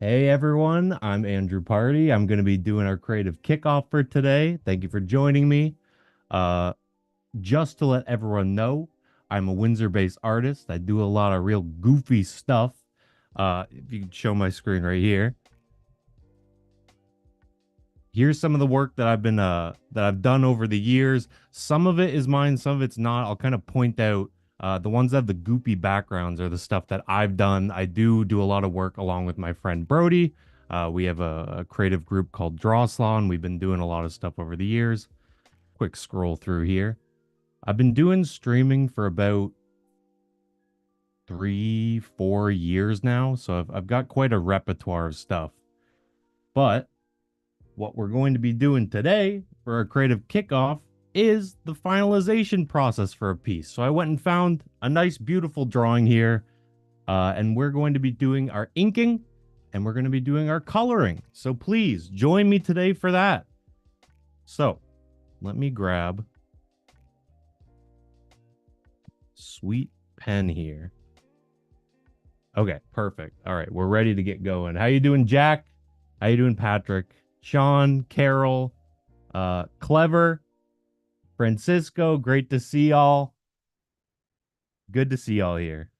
Hey everyone, I'm Andrew Pardy. I'm going to be doing our creative kickoff for today. Thank you for joining me. Uh, just to let everyone know, I'm a Windsor-based artist. I do a lot of real goofy stuff. If you can show my screen right here. Here's some of the work that I've done over the years. Some of it is mine, some of it's not. I'll kind of point out the ones that have the goopy backgrounds are the stuff that I've done. I do a lot of work along with my friend Brody. We have a creative group called Drawslaw, and we've been doing a lot of stuff over the years. Quick scroll through here. I've been doing streaming for about 3, 4 years now, so I've got quite a repertoire of stuff. But what we're going to be doing today for our creative kickoff is the finalization process for a piece. So I went and found a nice, beautiful drawing here, and we're going to be doing our inking and we're going to be doing our coloring. So please join me today for that. So let me grab sweet pen here. Okay, perfect. All right, we're ready to get going. How you doing, Jack? How you doing, Patrick? Sean, Carol, Clever, Francisco, great to see y'all. Good to see y'all here.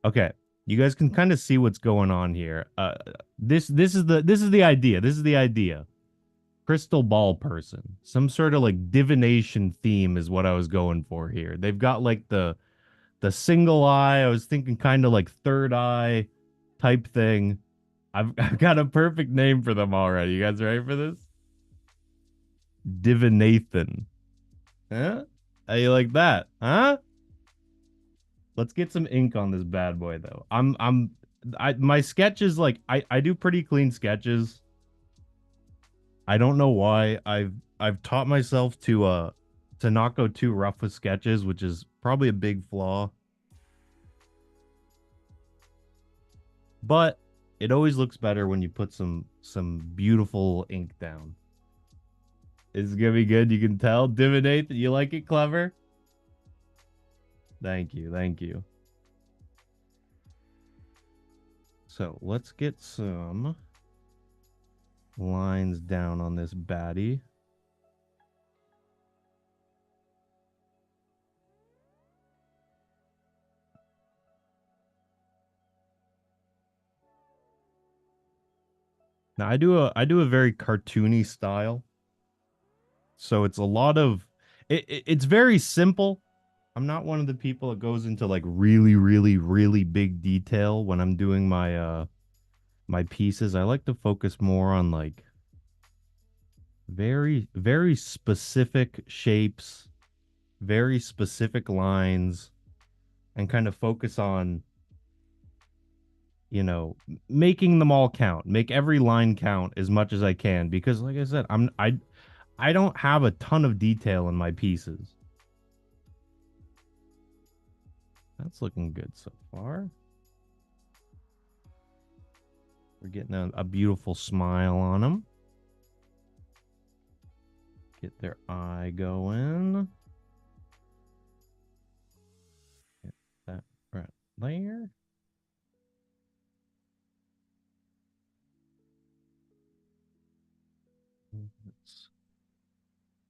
Okay, you guys can kind of see what's going on here. This is the idea. This is the idea. Crystal ball person. Some sort of like divination theme is what I was going for here. They've got like the single eye. I was thinking kind of like third eye type thing. I've got a perfect name for them already. You guys ready for this? Divinathan. Huh? How you like that? Huh? Let's get some ink on this bad boy though. My sketches like I do pretty clean sketches. I don't know why. I've taught myself to not go too rough with sketches, which is probably a big flaw. But it always looks better when you put some beautiful ink down. It's gonna be good, you can tell. Divinate that you like it, Clever. Thank you, thank you. So let's get some lines down on this baddie. Now I do a very cartoony style. So it's a lot of it's very simple. I'm not one of the people that goes into like really, really, really big detail when I'm doing my pieces. I like to focus more on like very, very specific shapes, very specific lines, and kind of focus on, making them all count, make every line count as much as I can. Because like I said, I don't have a ton of detail in my pieces. That's looking good so far. We're getting a beautiful smile on them. Get their eye going. Get that right there. Let's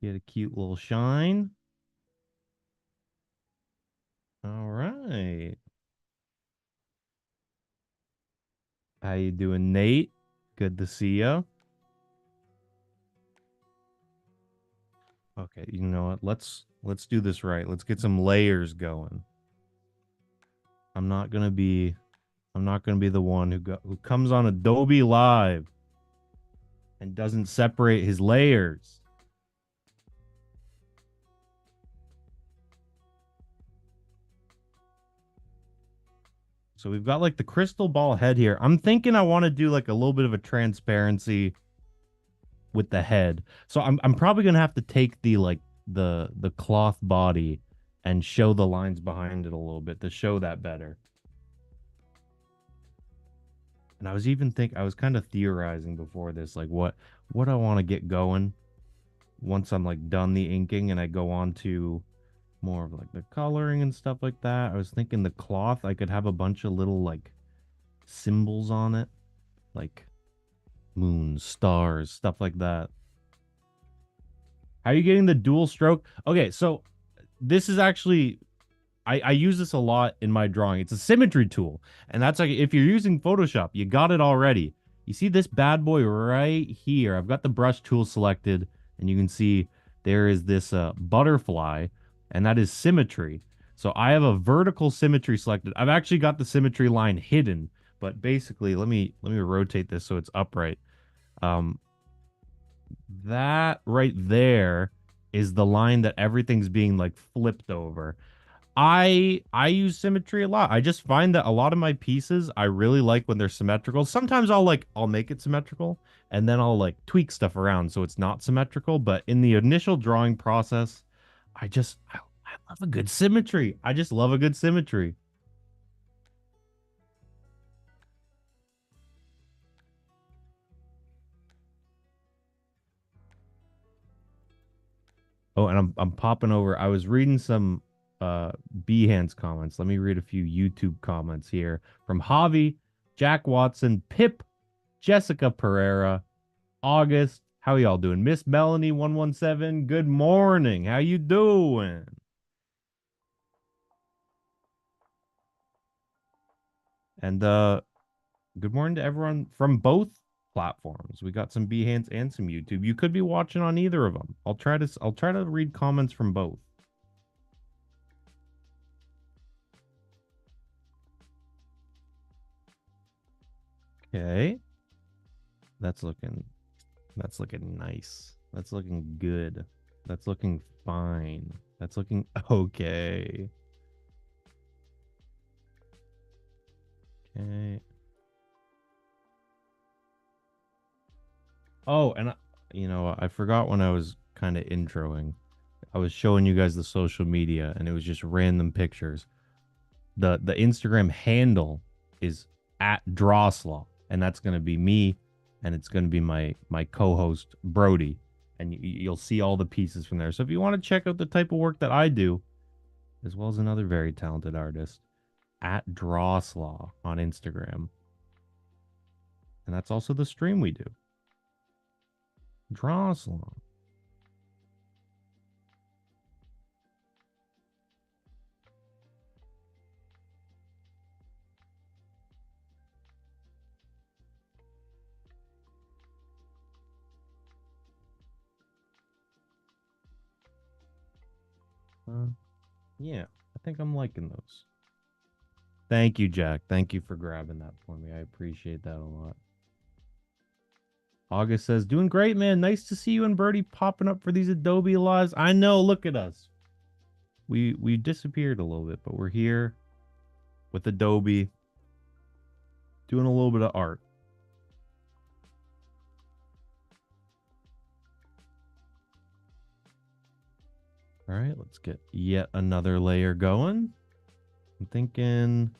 get a cute little shine. All right. How you doing, Nate? Good to see you. Okay, you know what? Let's do this right. Let's get some layers going. I'm not gonna be I'm not gonna be the one who comes on Adobe Live and doesn't separate his layers. So we've got like the crystal ball head here. I'm thinking I want to do like a little bit of a transparency with the head. So I'm probably gonna have to take the cloth body and show the lines behind it a little bit to show that better. And I was kind of theorizing before this, like what I want to get going once I'm like done the inking and I go on to more of like the coloring and stuff like that. I was thinking the cloth, I could have a bunch of little like symbols on it, like moons, stars, stuff like that. How are you getting the dual stroke? Okay, so this is actually I use this a lot in my drawing. It's a symmetry tool. And that's like if you're using Photoshop, you got it already. You see this bad boy right here. I've got the brush tool selected, and you can see there is this butterfly, and that is symmetry. So I have a vertical symmetry selected. I've actually got the symmetry line hidden, but basically, let me rotate this so it's upright. Um, that right there is the line that everything's being like flipped over. I use symmetry a lot. I just find that a lot of my pieces I really like when they're symmetrical. Sometimes I'll make it symmetrical and then I'll like tweak stuff around so it's not symmetrical, but in the initial drawing process, I love a good symmetry. I just love a good symmetry. Oh, and I'm popping over. I was reading some Behance comments. Let me read a few YouTube comments here from Javi, Jack Watson, Pip, Jessica Pereira, August. How y'all doing? Miss Melanie 117. Good morning. How you doing? And good morning to everyone from both platforms. We got some Behance and some YouTube. You could be watching on either of them. I'll try to read comments from both. Okay. That's looking that's looking nice. That's looking good. That's looking fine. That's looking okay. Okay. Oh, and I forgot when I was kind of introing. I was showing you guys the social media and it was just random pictures. The Instagram handle is at Droslaw, and that's gonna be me, and it's gonna be my co-host Brody, and you'll see all the pieces from there. So if you want to check out the type of work that I do, as well as another very talented artist, at Droslaw on Instagram, and that's also the stream we do. Droslaw. Uh, yeah, I think I'm liking those. Thank you, Jack. Thank you for grabbing that for me. I appreciate that a lot. August says, doing great, man. Nice to see you and Birdie popping up for these Adobe Lives. I know, look at us. We disappeared a little bit, but we're here with Adobe doing a little bit of art. All right, let's get yet another layer going. I'm thinking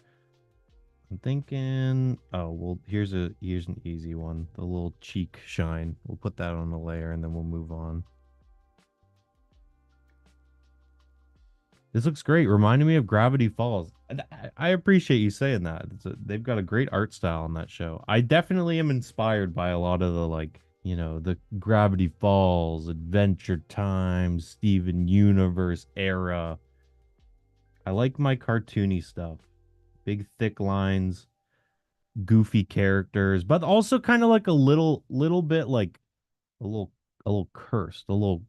oh, well, here's an easy one. The little cheek shine. We'll put that on the layer and then we'll move on. This looks great. Reminding me of Gravity Falls. I appreciate you saying that. They've got a great art style on that show. I definitely am inspired by a lot of the the Gravity Falls, Adventure Time, Steven Universe era. I like my cartoony stuff. Big thick lines, goofy characters, but also kind of like a little bit like a little a little cursed, a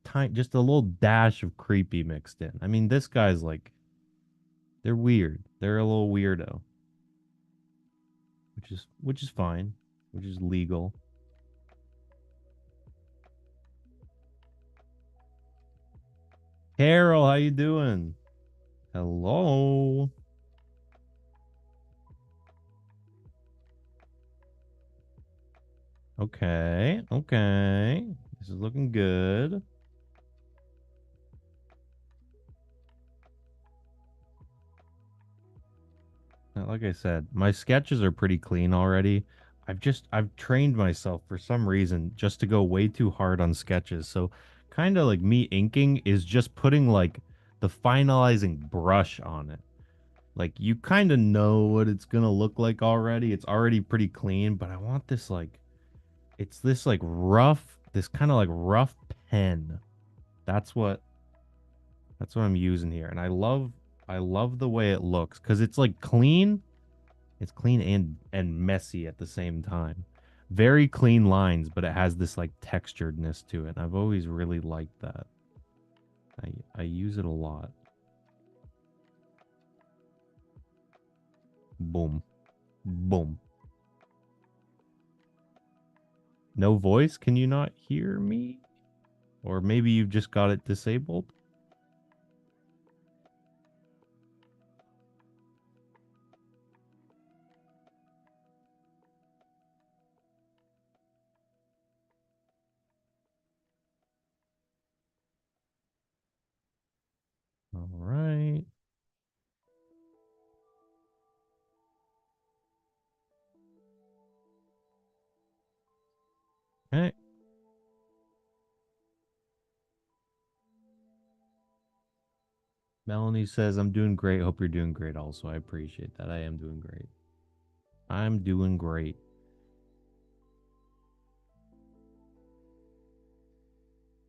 tiny just a little dash of creepy mixed in. I mean, this guy's like they're weird. They're a little weirdo, which is fine, which is legal. Carol, how you doing? Hello. Okay, okay. This is looking good. Like I said, my sketches are pretty clean already. I've trained myself for some reason just to go way too hard on sketches. So kind of like me inking is just putting like the finalizing brush on it. Like you kind of know what it's gonna look like already. It's already pretty clean, but I want this like it's this like rough, this kind of like rough pen. That's what that's what I'm using here. And I love the way it looks cuz it's like clean. It's clean and messy at the same time. Very clean lines, but it has this like texturedness to it. I've always really liked that. I use it a lot. Boom. Boom. No voice? Can you not hear me? Or maybe you've just got it disabled? All right. Okay. Melanie says, I'm doing great. Hope you're doing great also. I appreciate that. I am doing great. I'm doing great.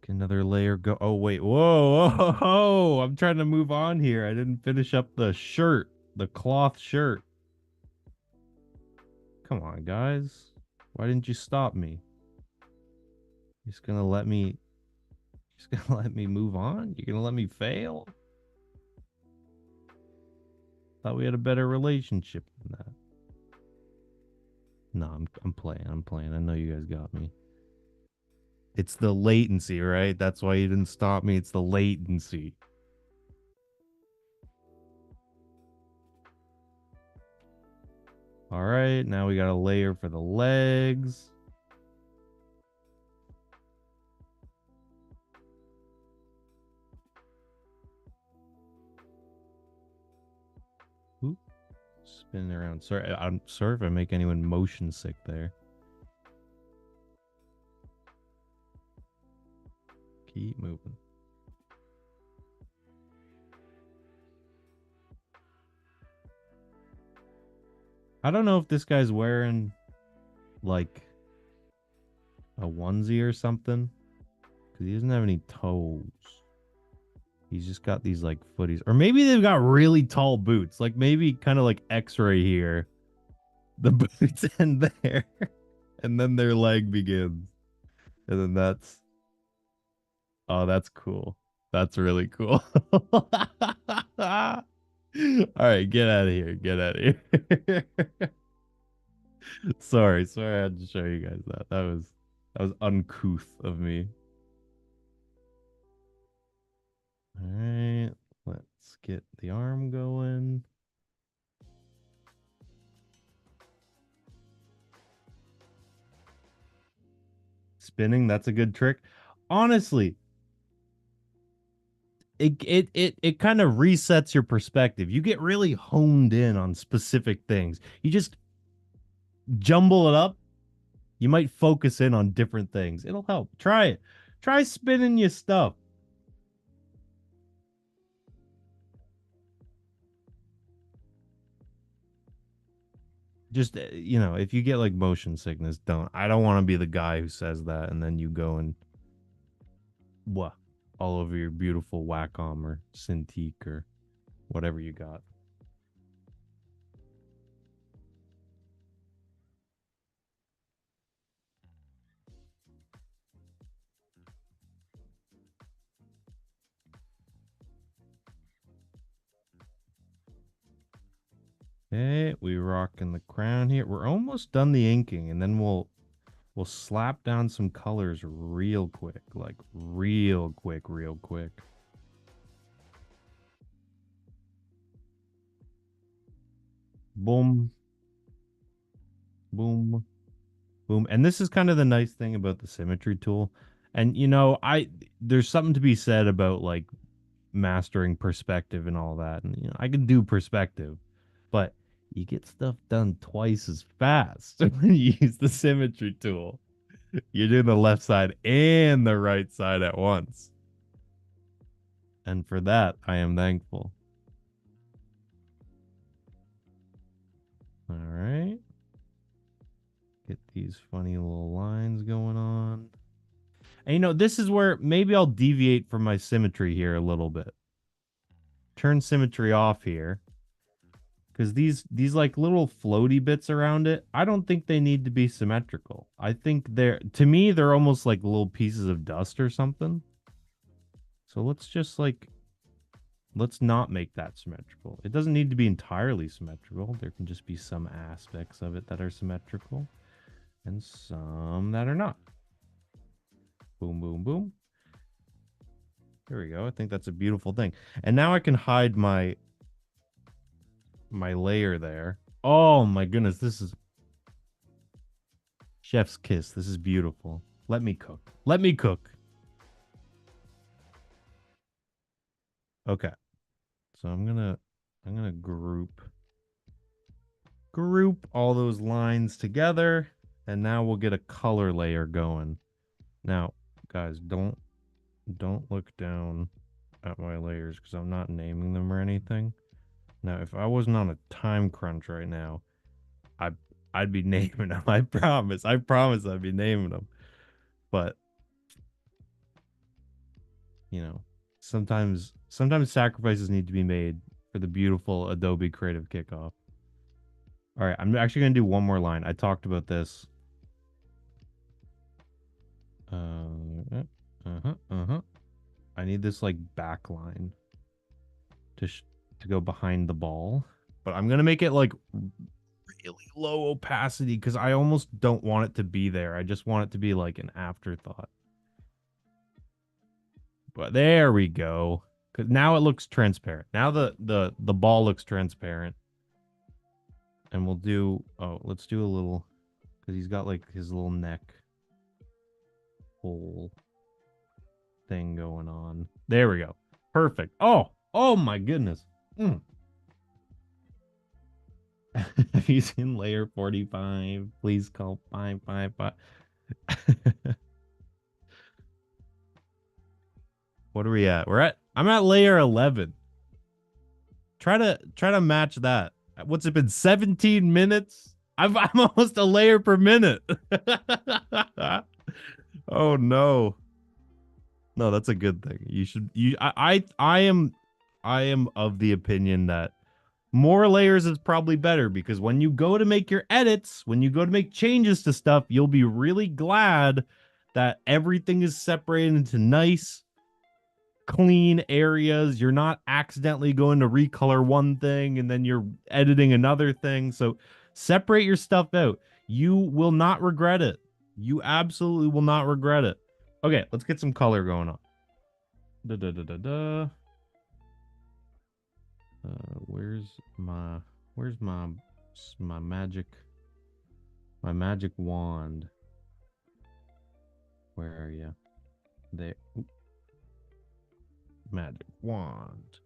Can another layer go? Oh, wait. Whoa. Whoa. Whoa. I'm trying to move on here. I didn't finish up the shirt, the cloth shirt. Come on, guys. Why didn't you stop me? You're just gonna let me just gonna let me move on? You're gonna let me fail? Thought we had a better relationship than that. No, I'm playing. I'm playing. I know you guys got me. It's the latency, right? That's why you didn't stop me. It's the latency. All right, now we got a layer for the legs. Oop, spinning around. Sorry, I'm sorry if I make anyone motion sick there. Keep moving. I don't know if this guy's wearing like a onesie or something because he doesn't have any toes. He's just got these like footies, or maybe they've got really tall boots, like maybe kind of like X-ray here, the boots end there, and then their leg begins, and then that's oh, that's cool. That's really cool. All right, get out of here. Get out of here. Sorry, I had to show you guys that. That was uncouth of me. All right, let's get the arm going. Spinning, that's a good trick. Honestly, it kind of resets your perspective. You get really honed in on specific things. You just jumble it up. You might focus in on different things. It'll help. Try it. Try spinning your stuff. Just if you get like motion sickness, don't. I don't want to be the guy who says that and then you go and what all over your beautiful Wacom or Cintiq or whatever you got. Okay, we rocking the crown here. We're almost done the inking, and then we'll slap down some colors real quick, like real quick, real quick. Boom, boom, boom. And this is kind of the nice thing about the symmetry tool. And I there's something to be said about like mastering perspective and all that. And I can do perspective, but you get stuff done twice as fast when you use the symmetry tool. You're doing the left side and the right side at once. And for that, I am thankful. Get these funny little lines going on. And you know, this is where maybe I'll deviate from my symmetry here a little bit. Turn symmetry off here. Because these like little floaty bits around it, I don't think they need to be symmetrical. I think they're, to me, they're almost like little pieces of dust or something. So let's just like, let's not make that symmetrical. It doesn't need to be entirely symmetrical. There can just be some aspects of it that are symmetrical and some that are not. Boom, boom, boom. There we go. I think that's a beautiful thing. And now I can hide my layer there. Oh my goodness, this is chef's kiss. This is beautiful. Let me cook. Let me cook. Okay. So I'm gonna group all those lines together, and now we'll get a color layer going. Now, guys, don't look down at my layers because I'm not naming them or anything. Now, if I wasn't on a time crunch right now, I'd be naming them. I promise. I promise I'd be naming them. But you know, sometimes sacrifices need to be made for the beautiful Adobe Creative Kickoff. All right, I'm actually going to do one more line. I talked about this. I need this like back line to go behind the ball, but I'm going to make it like really low opacity because I almost don't want it to be there. I just want it to be like an afterthought. But there we go. Cause now it looks transparent. Now the ball looks transparent. And we'll do, oh, let's do a little, because he's got like his little neck hole thing going on. There we go. Perfect. Oh my goodness. Have you seen layer 45? Please call 555. What are we at? I'm at layer 11. Try to match that. What's it been? 17 minutes? I'm almost a layer per minute. Oh no. No, that's a good thing. I am of the opinion that more layers is probably better because when you go to make your edits, when you go to make changes to stuff, you'll be really glad that everything is separated into nice, clean areas. You're not accidentally going to recolor one thing and then you're editing another thing. So separate your stuff out. You will not regret it. You absolutely will not regret it. Okay, let's get some color going on. Where's my magic wand? Where are you? There. Oop. Magic wand.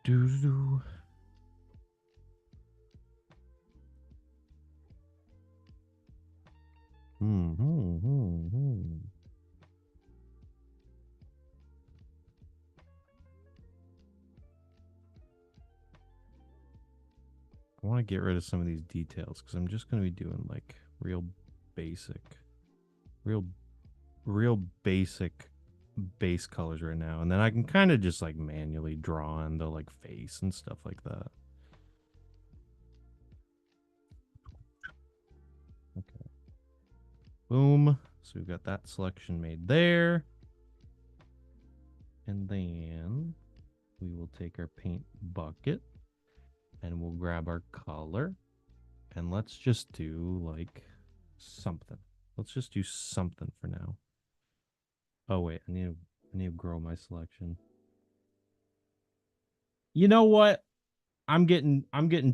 Do. I want to get rid of some of these details because I'm just going to be doing like real basic base colors right now, and then I can kind of just like manually draw in the like face and stuff like that. Okay. Boom. So we've got that selection made there. And then we will take our paint bucket and we'll grab our color and let's just do like something. Let's just do something for now. Oh wait, I need to grow my selection. You know what? I'm getting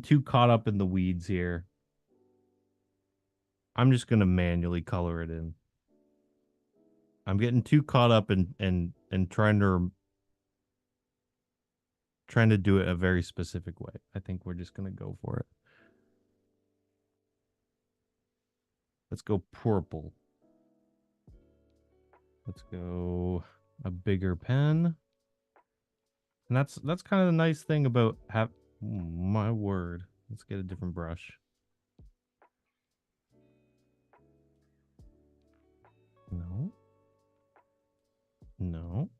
too caught up in the weeds here. I'm just gonna manually color it in. I'm getting too caught up in trying to do it a very specific way. I think we're just gonna go for it. Let's go purple. Let's go a bigger pen. And that's kind of the nice thing about my word. Let's get a different brush. No.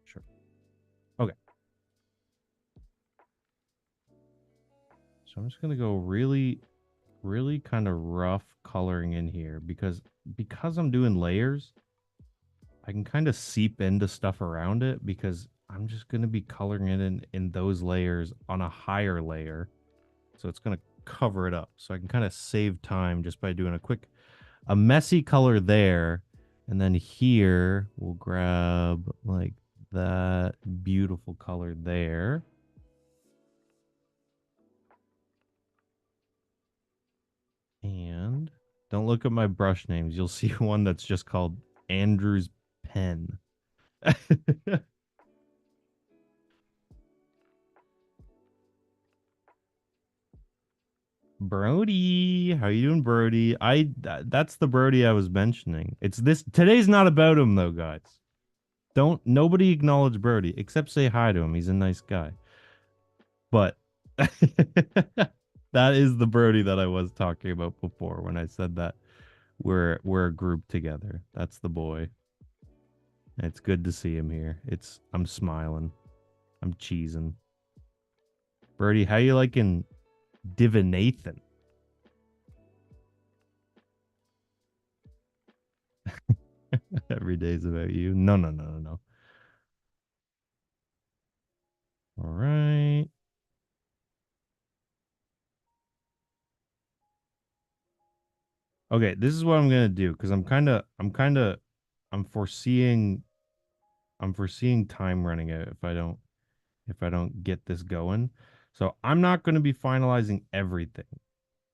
Sure. Okay. So I'm just gonna go really, really kind of rough coloring in here because I'm doing layers, I can kind of seep into stuff around it because I'm just gonna be coloring it in those layers on a higher layer. So it's gonna cover it up. So I can kind of save time just by doing a messy color there. And then here we'll grab like that beautiful color there. And don't look at my brush names. You'll see one that's just called Andrew's pen. Brody, how you doing, Brody? That's the Brody I was mentioning. It's this today's not about him though, guys. Don't nobody acknowledge Brody except say hi to him. He's a nice guy. But that is the Brody that I was talking about before when I said that we're a group together. That's the boy. It's good to see him here. I'm smiling. I'm cheesing. Brody, how you liking Divinathan? Every day's about you. No, no, no, no, no. All right. Okay, this is what I'm gonna do because I'm foreseeing, I'm foreseeing time running out if I don't get this going. So I'm not going to be finalizing everything.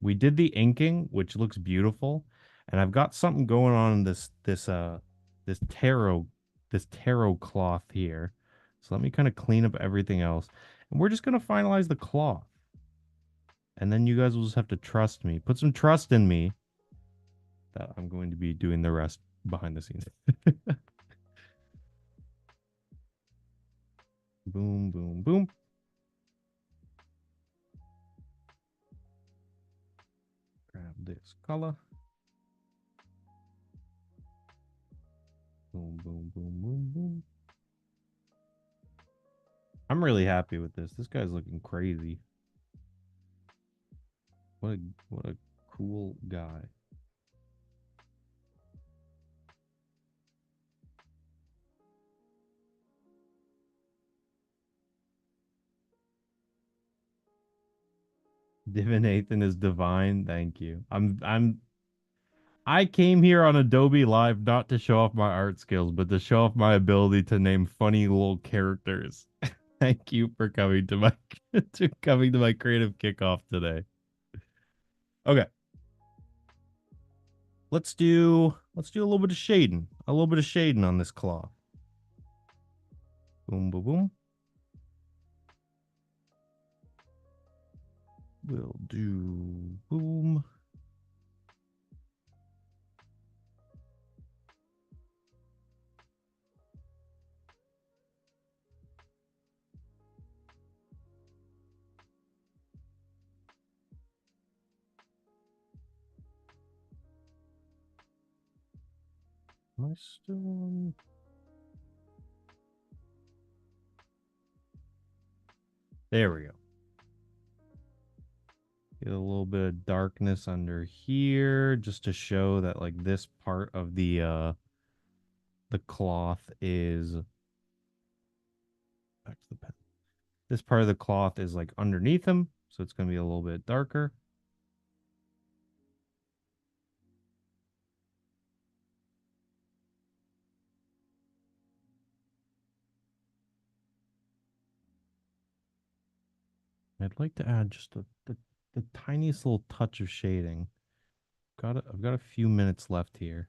We did the inking, which looks beautiful, and I've got something going on in this tarot cloth here. So let me kind of clean up everything else, and we're just going to finalize the cloth, and then you guys will just have to trust me. Put some trust in me that I'm going to be doing the rest behind the scenes. Boom, boom, boom. Grab this color. Boom, boom, boom, boom, boom. I'm really happy with this. This guy's looking crazy. What a cool guy. Divinathan is divine. Thank you. I came here on Adobe Live not to show off my art skills, but to show off my ability to name funny little characters. Thank you for coming to my coming to my creative kickoff today. Okay. Let's do a little bit of shading. A little bit of shading on this cloth. Boom boom boom. We'll do boom. Am I still on? There we go. Get a little bit of darkness under here just to show that like this part of the cloth is back to the pen. This part of the cloth is like underneath him, so it's going to be a little bit darker. I'd like to add just the tiniest little touch of shading. I've got a few minutes left here.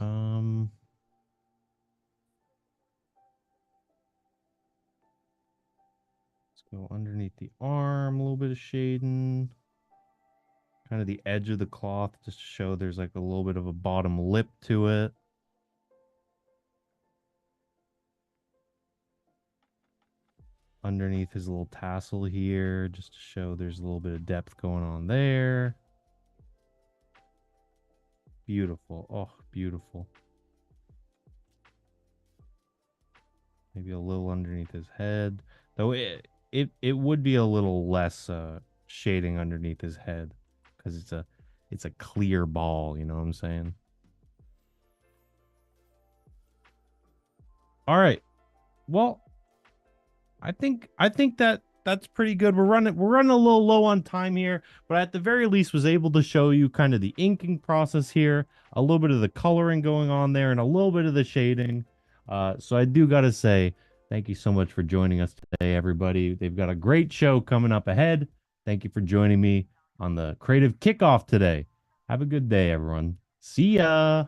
Um, let's go underneath the arm, a little bit of shading. Kind of the edge of the cloth just to show there's like a little bit of a bottom lip to it. Underneath his little tassel here, just to show there's a little bit of depth going on there. Beautiful. Oh, beautiful. Maybe a little underneath his head. Though it would be a little less shading underneath his head because it's a clear ball, you know what I'm saying? All right. Well, I think that that's pretty good. We're running a little low on time here, but at the very least was able to show you kind of the inking process here, a little bit of the coloring going on there, and a little bit of the shading. So I do gotta say thank you so much for joining us today, everybody. They've got a great show coming up ahead. Thank you for joining me on the creative kickoff today. Have a good day, everyone. See ya.